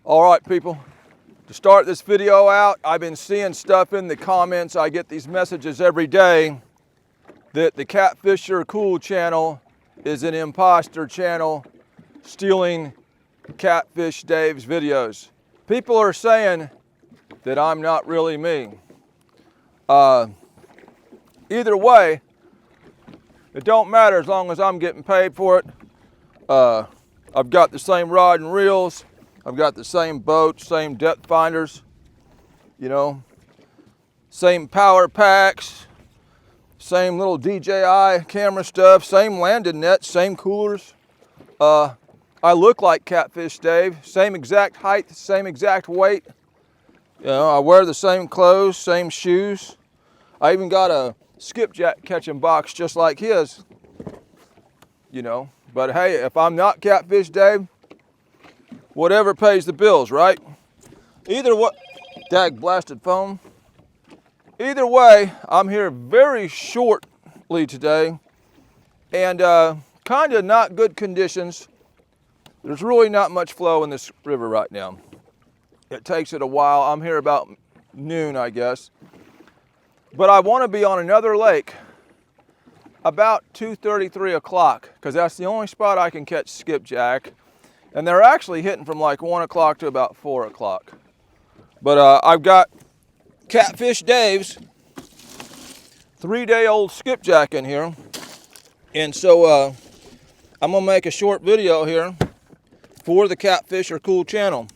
All right, people, to start this video out, I've been seeing stuff in the comments. I get these messages every day that the Catfish Cool channel is an imposter channel stealing Catfish Dave's videos. People are saying that I'm not really me. Either way, it don't matter as long as I'm getting paid for it. I've got the same rod and reels. I've got the same boat, same depth finders, you know, same power packs, same little DJI camera stuff, same landing nets, same coolers. I look like Catfish Dave, same exact height, same exact weight. You know, I wear the same clothes, same shoes. I even got a skipjack catching box just like his, you know. But hey, if I'm not Catfish Dave, whatever pays the bills, right? Either what, dag blasted phone. Either way, I'm here very shortly today and kind of not good conditions. There's really not much flow in this river right now. It takes it a while. I'm here about noon, I guess. But I want to be on another lake about 2:30, 3 o'clock, because that's the only spot I can catch skipjack. And they're actually hitting from like 1 o'clock to about 4 o'clock. But I've got Catfish Dave's 3-day-old skipjack in here. And so I'm going to make a short video here for the Catfish Cool channel.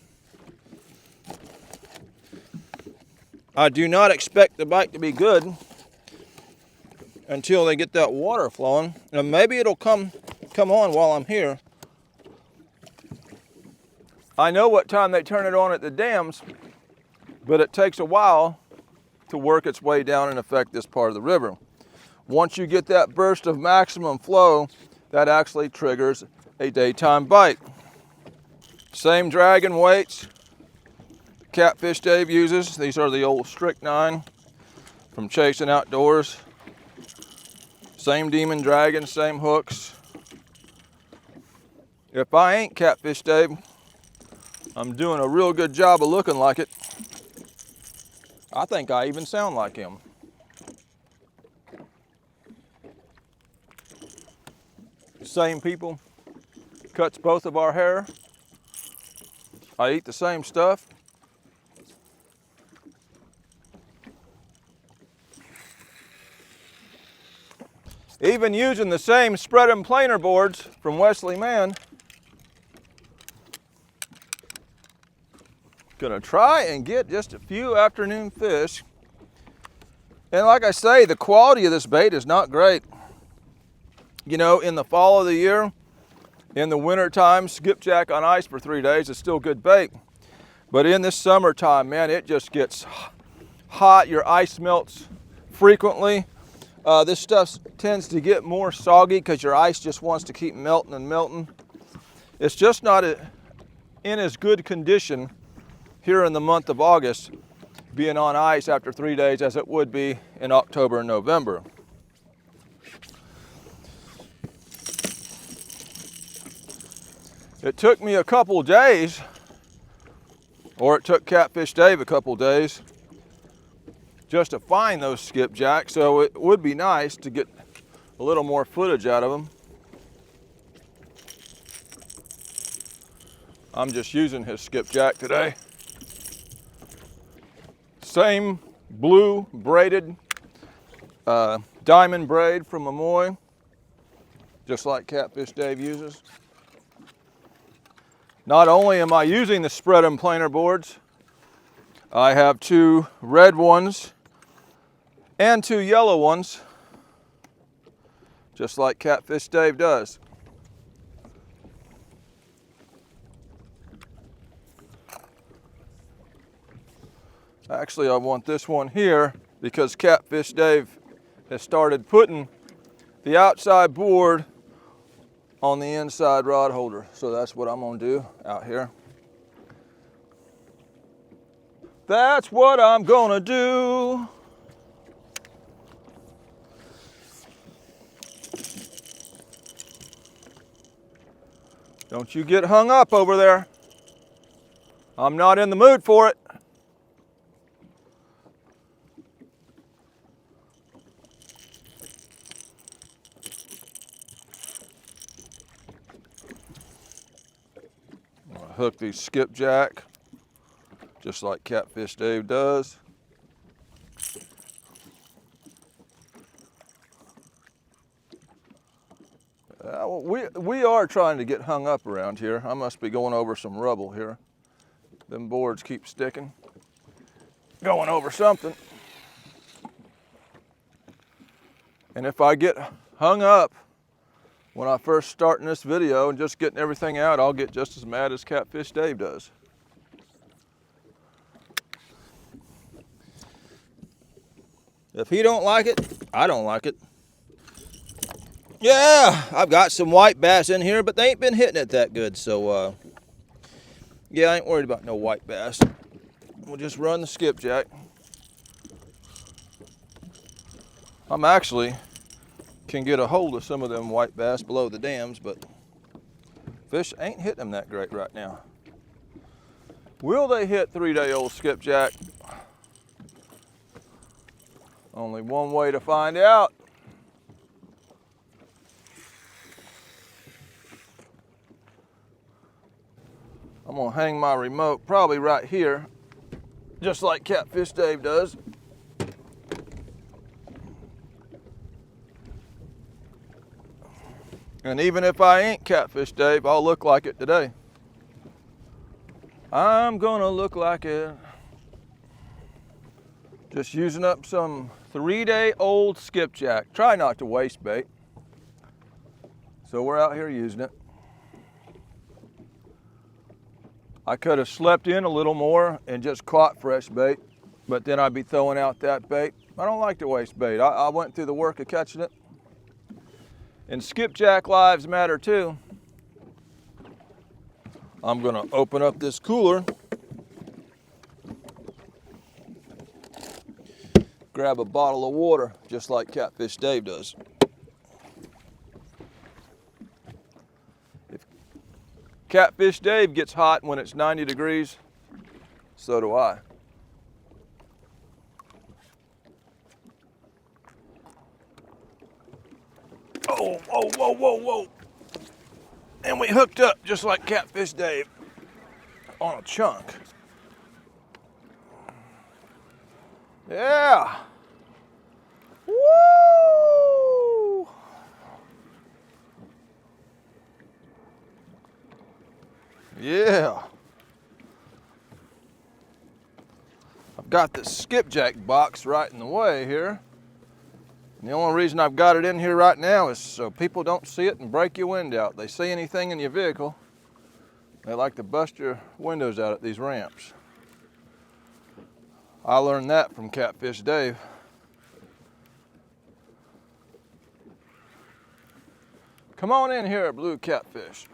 I do not expect the bite to be good until they get that water flowing. And maybe it'll come on while I'm here. I know what time they turn it on at the dams, but it takes a while to work its way down and affect this part of the river. Once you get that burst of maximum flow, that actually triggers a daytime bite. Same dragging weights Catfish Dave uses. These are the old Strychnine from Chasing Outdoors. Same demon dragon, same hooks. If I ain't Catfish Dave, I'm doing a real good job of looking like it. I think I even sound like him. Same people, cuts both of our hair. I eat the same stuff. Even using the same spread and planer boards from Wesley Mann. Gonna try and get just a few afternoon fish. And like I say, the quality of this bait is not great. You know, in the fall of the year, in the winter time, skipjack on ice for 3 days is still good bait. But in this summertime, man, it just gets hot. Your ice melts frequently. This stuff tends to get more soggy because your ice just wants to keep melting and melting. It's just not in as good condition here in the month of August, being on ice after 3 days as it would be in October and November. It took me a couple days, or it took Catfish Dave a couple days, just to find those skipjack, so it would be nice to get a little more footage out of them. I'm just using his skipjack today. Same blue braided diamond braid from Amoy, just like Catfish Dave uses. Not only am I using the spread and planer boards, I have 2 red ones and 2 yellow ones, just like Catfish Dave does. Actually, I want this one here because Catfish Dave has started putting the outside board on the inside rod holder. So that's what I'm gonna do out here. That's what I'm gonna do. Don't you get hung up over there. I'm not in the mood for it. I'm gonna hook these skipjack, just like Catfish Dave does. We are trying to get hung up around here. I must be going over some rubble here. Them boards keep sticking. Going over something. And if I get hung up when I first start in this video and just getting everything out, I'll get just as mad as Catfish Dave does. If he don't like it, I don't like it. Yeah, I've got some white bass in here, but they ain't been hitting it that good, so yeah, I ain't worried about no white bass. We'll just run the skipjack. I'm actually can get a hold of some of them white bass below the dams, but fish ain't hitting them that great right now. Will they hit 3-day-old skipjack? Only one way to find out. I'm gonna hang my remote probably right here, just like Catfish Dave does. And even if I ain't Catfish Dave, I'll look like it today. I'm gonna look like it. Just using up some 3-day-old skipjack. Try not to waste bait. So we're out here using it. I could have slept in a little more and just caught fresh bait, but then I'd be throwing out that bait. I don't like to waste bait. I went through the work of catching it. And skipjack lives matter too. I'm gonna open up this cooler, grab a bottle of water, just like Catfish Dave does. If Catfish Dave gets hot when it's 90 degrees, so do I. Oh, whoa, whoa, whoa, whoa. And we hooked up just like Catfish Dave on a chunk. Yeah. Woo! Yeah. I've got the skipjack box right in the way here. And the only reason I've got it in here right now is so people don't see it and break your wind out. They see anything in your vehicle, they like to bust your windows out at these ramps. I learned that from Catfish Dave. Come on in here, blue catfish.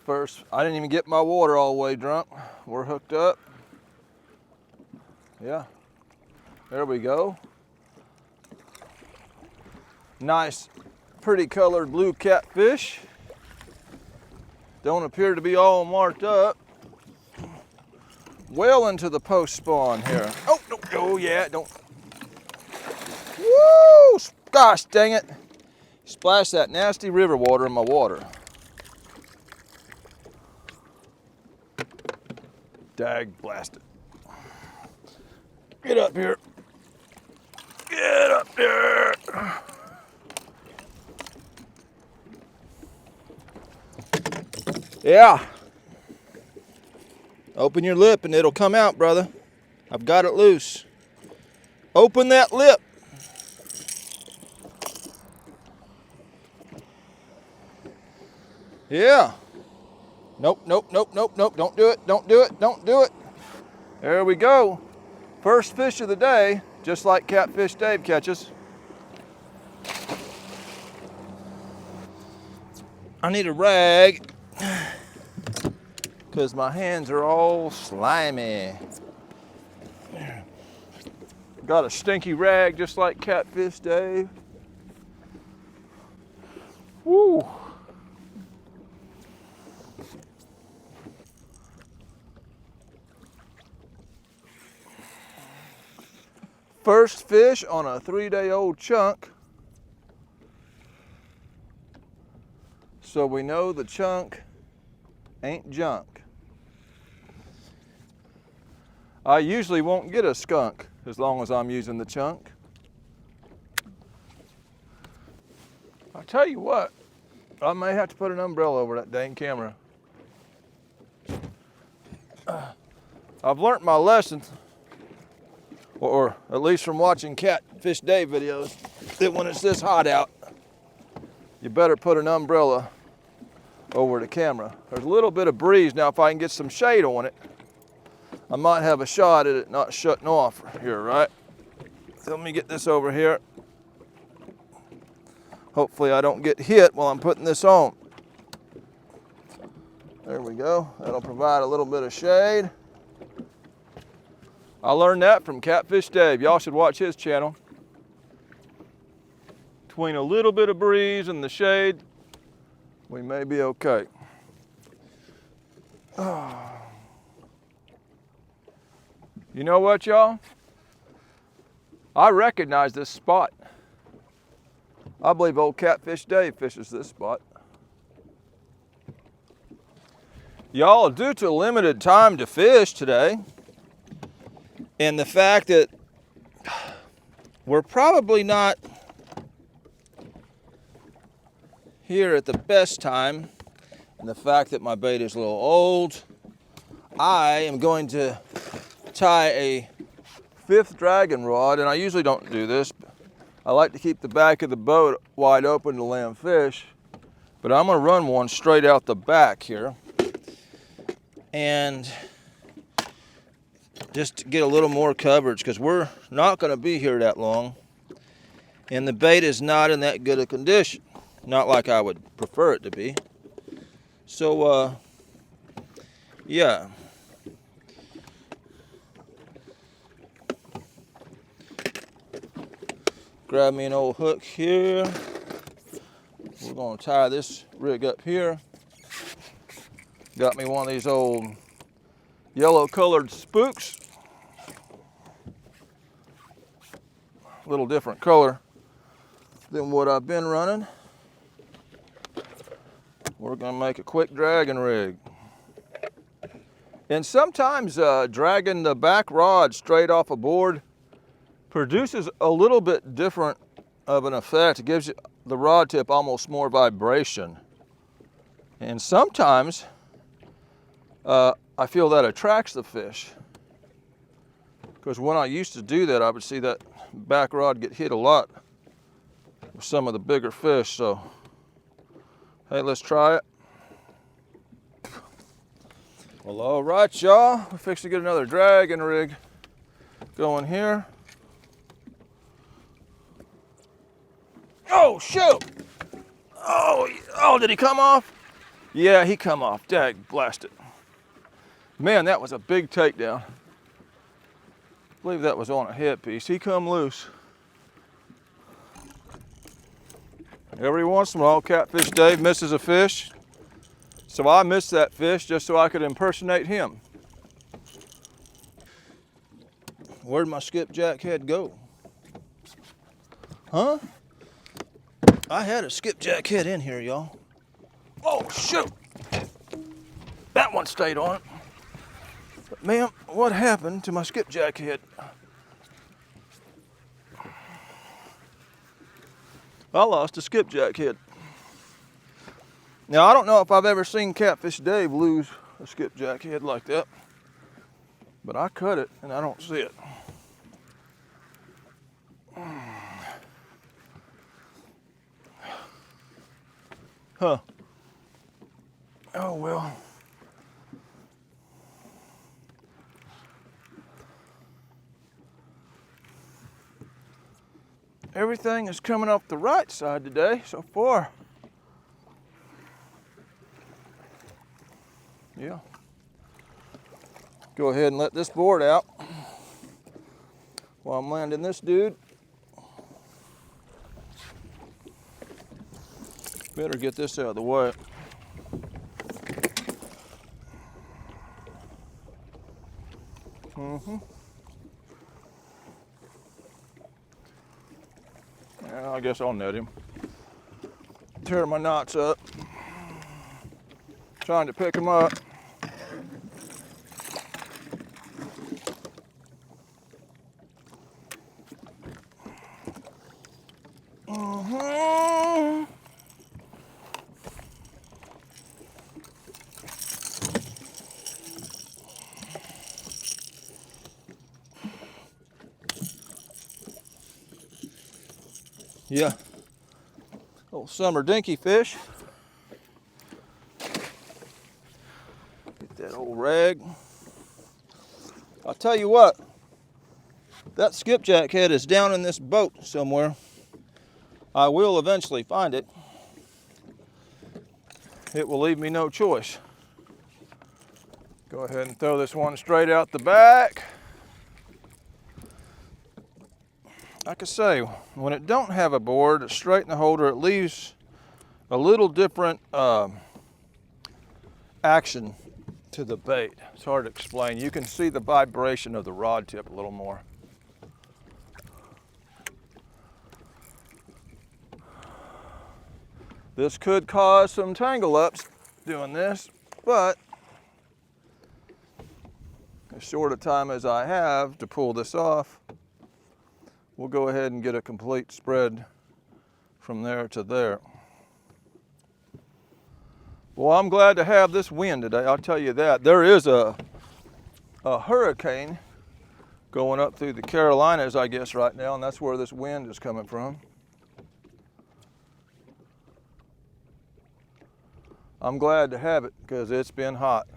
First, I didn't even get my water all the way drunk. We're hooked up. Yeah, there we go. Nice, pretty colored blue catfish. Don't appear to be all marked up. Well into the post spawn here. Oh, no, oh yeah, don't. Woo! Gosh dang it. Splash that nasty river water in my water. Dag blasted. Get up here. Get up there. Yeah. Open your lip and it'll come out, brother. I've got it loose. Open that lip. Yeah. Nope, nope, nope, nope, nope. Don't do it. Don't do it. Don't do it. There we go. First fish of the day, just like Catfish Dave catches. I need a rag because my hands are all slimy. Got a stinky rag just like Catfish Dave. Woo. First fish on a 3-day-old chunk. So we know the chunk ain't junk. I usually won't get a skunk as long as I'm using the chunk. I'll tell you what, I may have to put an umbrella over that dang camera. I've learned my lesson, or at least from watching Catfish Dave videos, that when it's this hot out, you better put an umbrella over the camera. There's a little bit of breeze. Now if I can get some shade on it, I might have a shot at it not shutting off here, right? So let me get this over here. Hopefully I don't get hit while I'm putting this on. There we go. That'll provide a little bit of shade. I learned that from Catfish Dave. Y'all should watch his channel. Between a little bit of breeze and the shade, we may be okay. You know what, y'all? I recognize this spot. I believe old Catfish Dave fishes this spot. Y'all, due to limited time to fish today, and the fact that we're probably not here at the best time, and the fact that my bait is a little old, I am going to tie a 5th dragon rod, and I usually don't do this. I like to keep the back of the boat wide open to land fish, but I'm going to run one straight out the back here, and just to get a little more coverage, because we're not going to be here that long, and the bait is not in that good a condition. Not like I would prefer it to be. So, yeah. Grab me an old hook here. We're going to tie this rig up here. Got me one of these old yellow colored spooks. A little different color than what I've been running. We're going to make a quick dragging rig. And sometimes dragging the back rod straight off a board produces a little bit different of an effect. It gives you the rod tip almost more vibration. And sometimes I feel that attracts the fish. Because when I used to do that, I would see that back rod get hit a lot with some of the bigger fish. So, hey, let's try it. Well, all right, y'all. We're fixing to get another dragging rig going here. Oh, shoot! Oh, did he come off? Yeah, he come off. Dag, blast it. Man, that was a big takedown. I believe that was on a headpiece. He come loose. Every once in a while, Catfish Dave misses a fish. So I missed that fish just so I could impersonate him. Where'd my skipjack head go? Huh? I had a skipjack head in here, y'all. Oh, shoot! That one stayed on it. But ma'am, what happened to my skipjack head? I lost a skipjack head. Now, I don't know if I've ever seen Catfish Dave lose a skipjack head like that, but I cut it and I don't see it. Huh. Oh, well. Everything is coming up the right side today so far. Yeah. Go ahead and let this board out while I'm landing this dude. Better get this out of the way. Yeah, I guess I'll net him. Tear my knots up. Trying to pick him up. Yeah, old summer dinky fish. Get that old rag. I'll tell you what, that skipjack head is down in this boat somewhere. I will eventually find it. It will leave me no choice. Go ahead and throw this one straight out the back. Like I say, when it don't have a board straight in the holder, it leaves a little different action to the bait. It's hard to explain. You can see the vibration of the rod tip a little more. This could cause some tangle ups doing this, but as short a time as I have to pull this off, we'll go ahead and get a complete spread from there to there. Well, I'm glad to have this wind today, I'll tell you that. There is a hurricane going up through the Carolinas, I guess, right now, and that's where this wind is coming from. I'm glad to have it because it's been hot.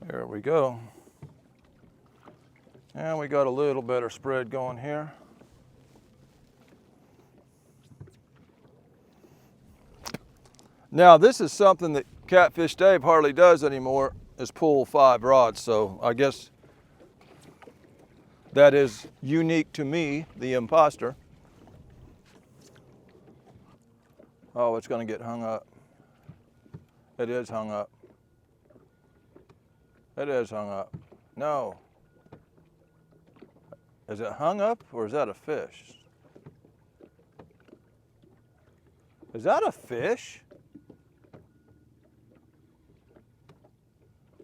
There we go. And we got a little better spread going here. Now this is something that Catfish Dave hardly does anymore, is pull 5 rods. So I guess that is unique to me, the imposter. Oh, it's gonna get hung up. It is hung up. It is hung up. No. Is it hung up or is that a fish? Is that a fish?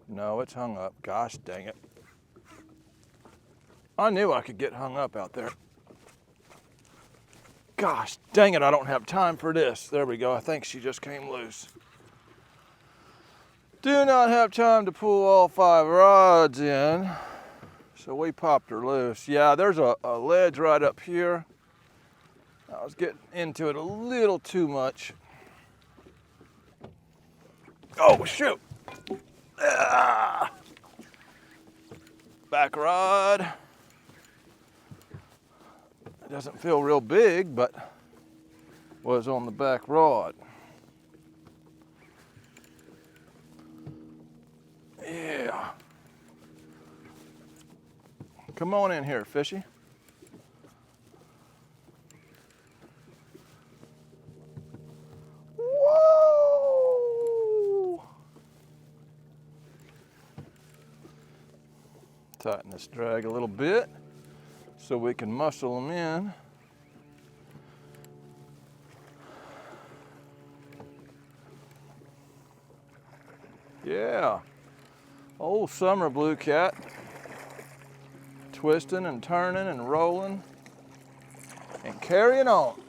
No, it's hung up. Gosh dang it. I knew I could get hung up out there. Gosh dang it, I don't have time for this. There we go. I think she just came loose. Do not have time to pull all 5 rods in. So we popped her loose. Yeah, there's a ledge right up here. I was getting into it a little too much. Oh, shoot. Ah. Back rod. It doesn't feel real big, but was on the back rod. Yeah. Come on in here, fishy. Whoa! Tighten this drag a little bit so we can muscle them in. Yeah, old summer blue cat. Twisting and turning and rolling and carrying on.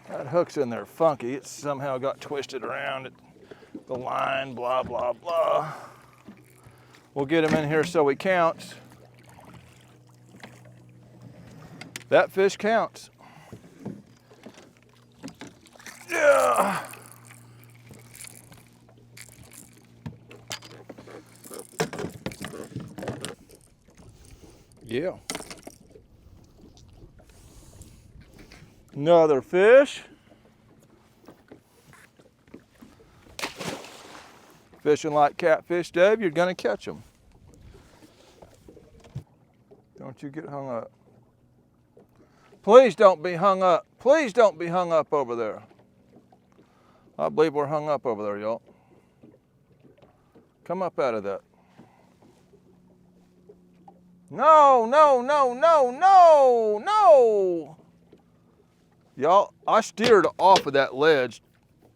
That hook's in there funky. It somehow got twisted around at the line, blah, blah, blah. We'll get him in here so he counts. That fish counts. Yeah. Yeah. Another fish. Fishing like Catfish Dave, you're gonna catch them. Don't you get hung up. Please don't be hung up. Please don't be hung up over there. I believe we're hung up over there, y'all. Come up out of that. No, no, no, no, no, no. Y'all, I steered off of that ledge,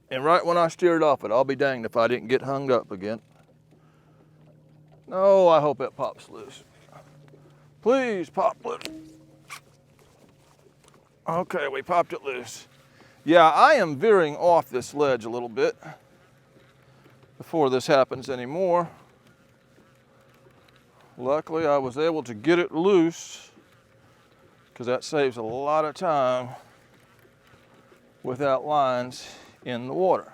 and right when I steered off it, I'll be danged if I didn't get hung up again. No, I hope it pops loose. Please pop loose. Okay, we popped it loose. Yeah, I am veering off this ledge a little bit before this happens anymore. Luckily, I was able to get it loose because that saves a lot of time without lines in the water.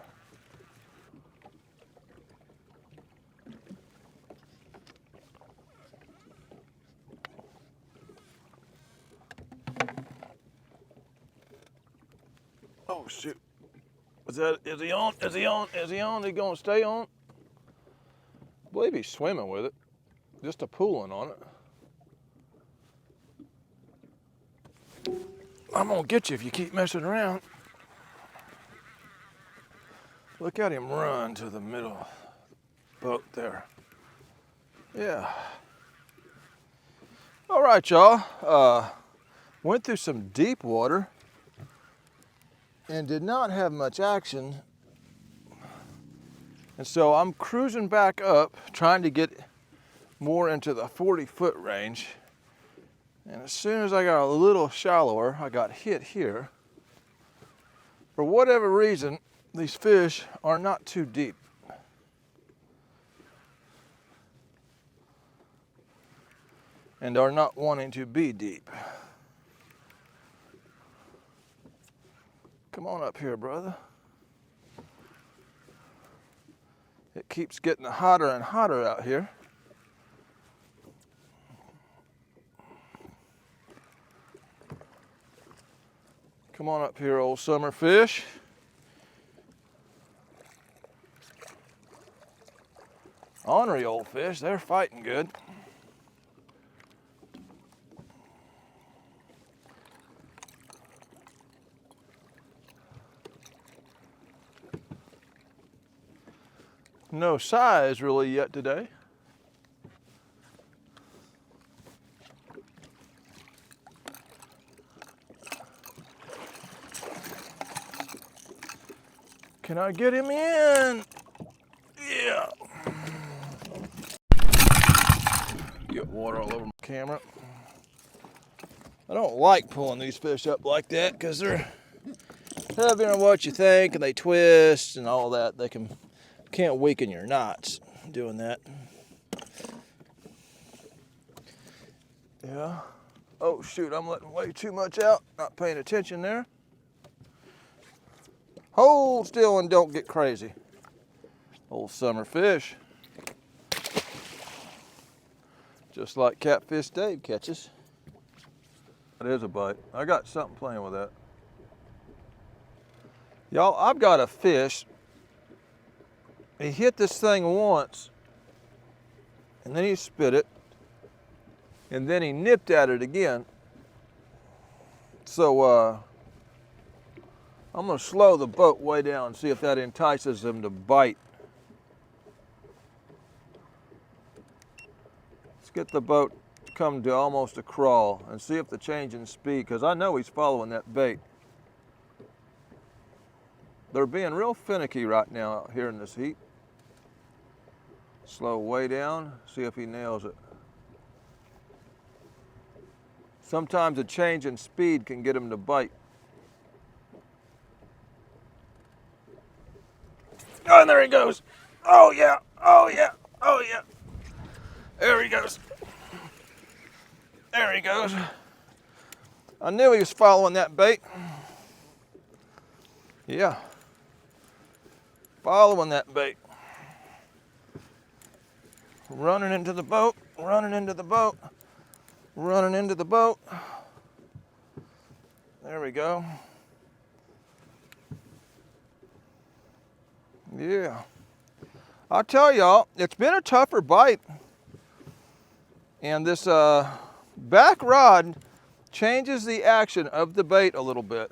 Oh shoot. Is he on? Is he on? Is he on? Is he gonna stay on? I believe he's swimming with it. Just a pulling on it. I'm gonna get you if you keep messing around. Look at him run to the middle boat there. Yeah. All right, y'all. Went through some deep water and did not have much action. And so I'm cruising back up, trying to get more into the 40-foot range. And as soon as I got a little shallower, I got hit here. For whatever reason, these fish are not too deep. And are not wanting to be deep. Come on up here, brother. It keeps getting hotter and hotter out here. Come on up here, old summer fish. Ornery old fish, they're fighting good. No size really yet today. Can I get him in? Yeah. Get water all over my camera. I don't like pulling these fish up like that because they're heavier than what you think and they twist and all that. Can't weaken your knots doing that. Yeah. Oh shoot, I'm letting way too much out. Not paying attention there. Hold still and don't get crazy. Old summer fish. Just like Catfish Dave catches. That is a bite. I got something playing with that. Y'all, I've got a fish. He hit this thing once, and then he spit it, and then he nipped at it again. So I'm gonna slow the boat way down and see if that entices him to bite. Let's get the boat to come to almost a crawl and see if the change in speed, because I know he's following that bait. They're being real finicky right now out here in this heat. Slow way down, see if he nails it. Sometimes a change in speed can get him to bite. Oh, and there he goes. Oh yeah, oh yeah, oh yeah. There he goes. There he goes. I knew he was following that bait. Yeah. Following that bait. Running into the boat, running into the boat, running into the boat. There we go. Yeah. I'll tell y'all, it's been a tougher bite. And this back rod changes the action of the bait a little bit.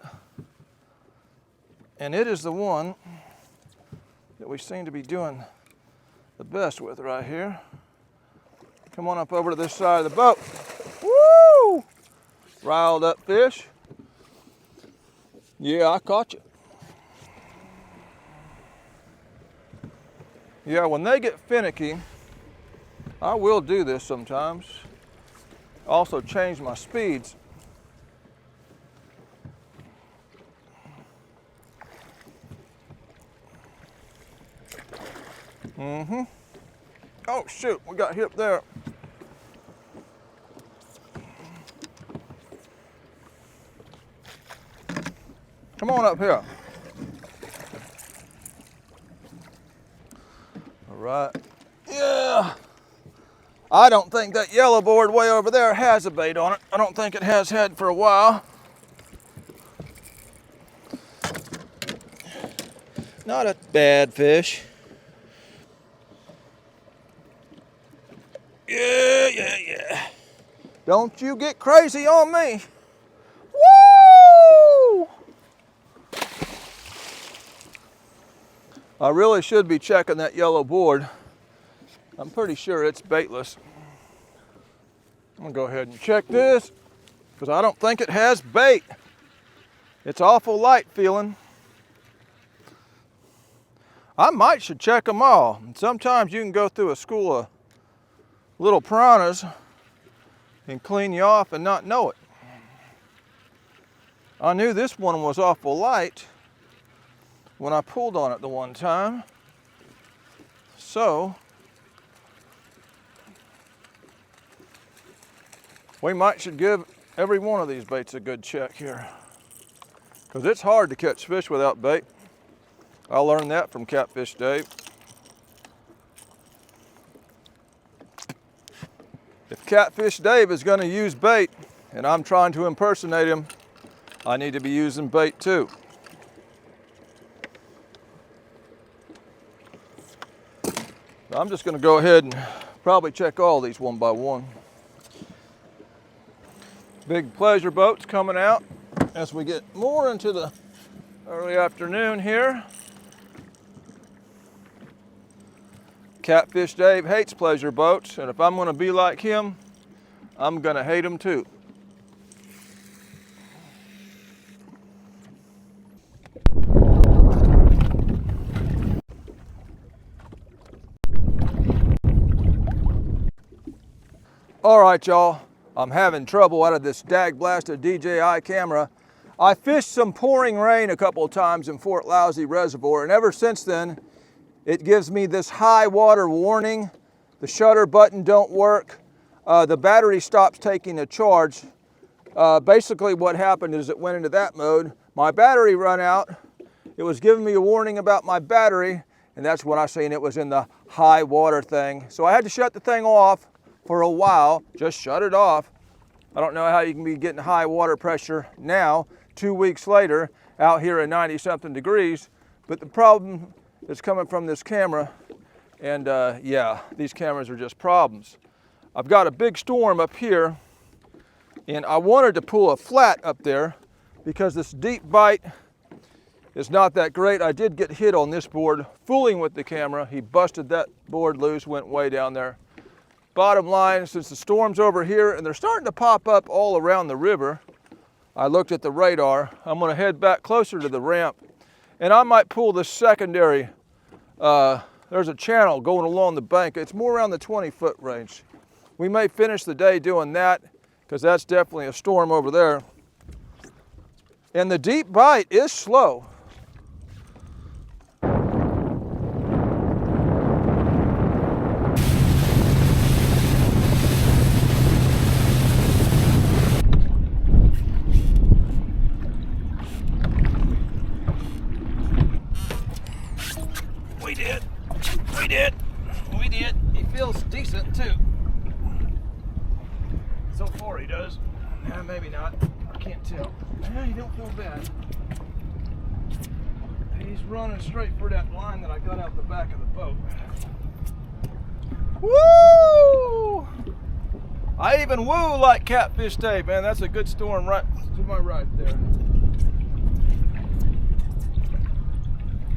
And it is the one that we seem to be doing the best with right here. Come on up over to this side of the boat. Woo! Riled up fish. Yeah, I caught you. Yeah, when they get finicky, I will do this sometimes. Also change my speeds. Oh shoot, we got hit there. Come on up here. All right. Yeah. I don't think that yellow board way over there has a bait on it. I don't think it has had for a while. Not a bad fish. Yeah. Don't you get crazy on me. Woo! I really should be checking that yellow board. I'm pretty sure it's baitless. I'm gonna go ahead and check this because I don't think it has bait. It's awful light feeling. I might should check them all. And sometimes you can go through a school of little piranhas and clean you off and not know it. I knew this one was awful light when I pulled on it the one time. So we might should give every one of these baits a good check here, because it's hard to catch fish without bait. I learned that from Catfish Dave. If Catfish Dave is going to use bait and I'm trying to impersonate him, I need to be using bait too. I'm just going to go ahead and probably check all these one by one. Big pleasure boats coming out as we get more into the early afternoon here. Catfish Dave hates pleasure boats, and if I'm going to be like him, I'm going to hate them too. All right, y'all, I'm having trouble out of this dag-blasted DJI camera. I fished some pouring rain a couple of times in Fort Lousy Reservoir, and ever since then, it gives me this high water warning. The shutter button don't work. The battery stops taking a charge. Basically what happened is it went into that mode. My battery ran out. It was giving me a warning about my battery, and that's when I seen it was in the high water thing. So I had to shut the thing off for a while, just shut it off. I don't know how you can be getting high water pressure now, 2 weeks later, out here at 90-something degrees, but the problem is coming from this camera, and yeah, these cameras are just problems. I've got a big storm up here, and I wanted to pull a flat up there because this deep bite is not that great. I did get hit on this board fooling with the camera. He busted that board loose, went way down there. Bottom line, since the storm's over here and they're starting to pop up all around the river, I looked at the radar. I'm gonna head back closer to the ramp, and I might pull this secondary. There's a channel going along the bank. It's more around the 20-foot range. We may finish the day doing that because that's definitely a storm over there. And the deep bite is slow. We did. He feels decent too. So far he does. Maybe not. I can't tell. He don't feel bad. He's running straight for that line that I got out the back of the boat. Woo! I even woo like Catfish Dave, man. That's a good storm right to my right there.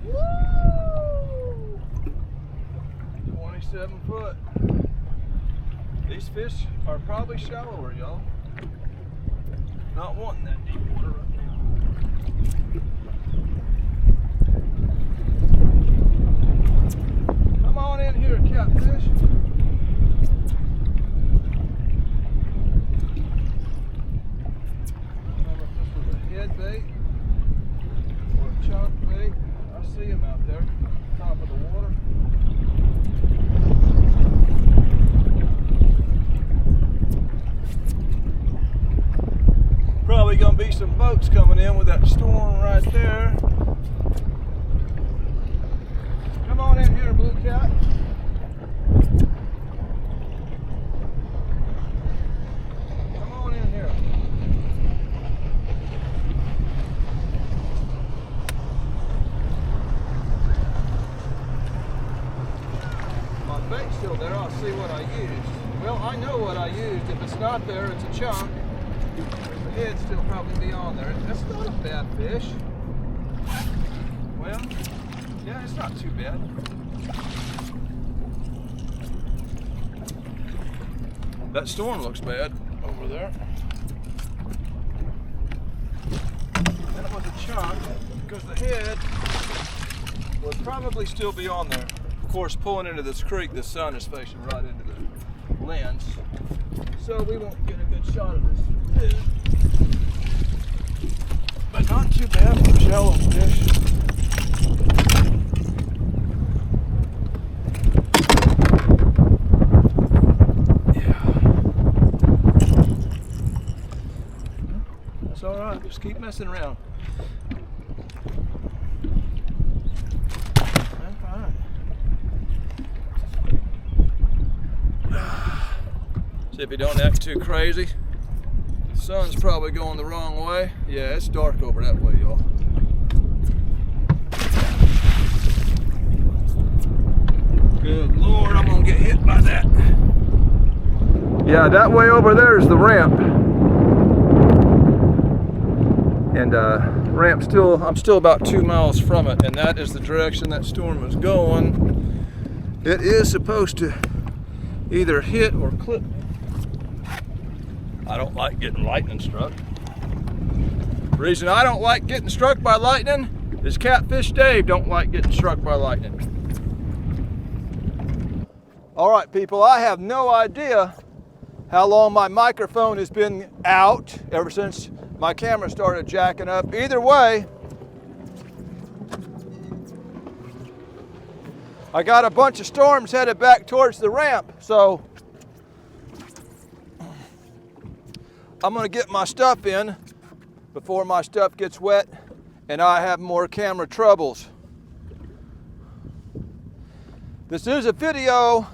Woo! 27 foot. These fish are probably shallower, y'all. Not wanting that deep water right now. Come on in here, catfish. I don't know if this was a head bait or a chunk bait. I see him out there, top of the water. Probably gonna be some boats coming in with that storm right there. Come on in here, blue cat. Come on in here. My bait's still there. I'll see what I used. Well, I know what I used. If it's not there, it's a chunk. The head'd still probably be on there. That's not a bad fish. Well, yeah, it's not too bad. That storm looks bad over there. That was a chunk because the head would probably still be on there. Of course, pulling into this creek, the sun is facing right into the lens, so we won't get a good shot of this head. But not too bad for shallow fish. That's all right. Just keep messing around. That's fine. See if you don't act too crazy. The sun's probably going the wrong way. Yeah, it's dark over that way, y'all. Good Lord, I'm gonna get hit by that. Yeah, that way over there is the ramp. And ramp I'm still about 2 miles from it, and that is the direction that storm is going. It is supposed to either hit or clip me. I don't like getting lightning struck. The reason I don't like getting struck by lightning is Catfish Dave don't like getting struck by lightning. All right, people, I have no idea how long my microphone has been out ever since my camera started jacking up. Either way, I got a bunch of storms headed back towards the ramp, so I'm gonna get my stuff in before my stuff gets wet and I have more camera troubles. This is a video.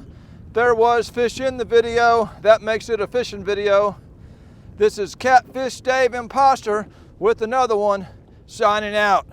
There was fish in the video. That makes it a fishing video. This is Catfish Dave Imposter with another one, signing out.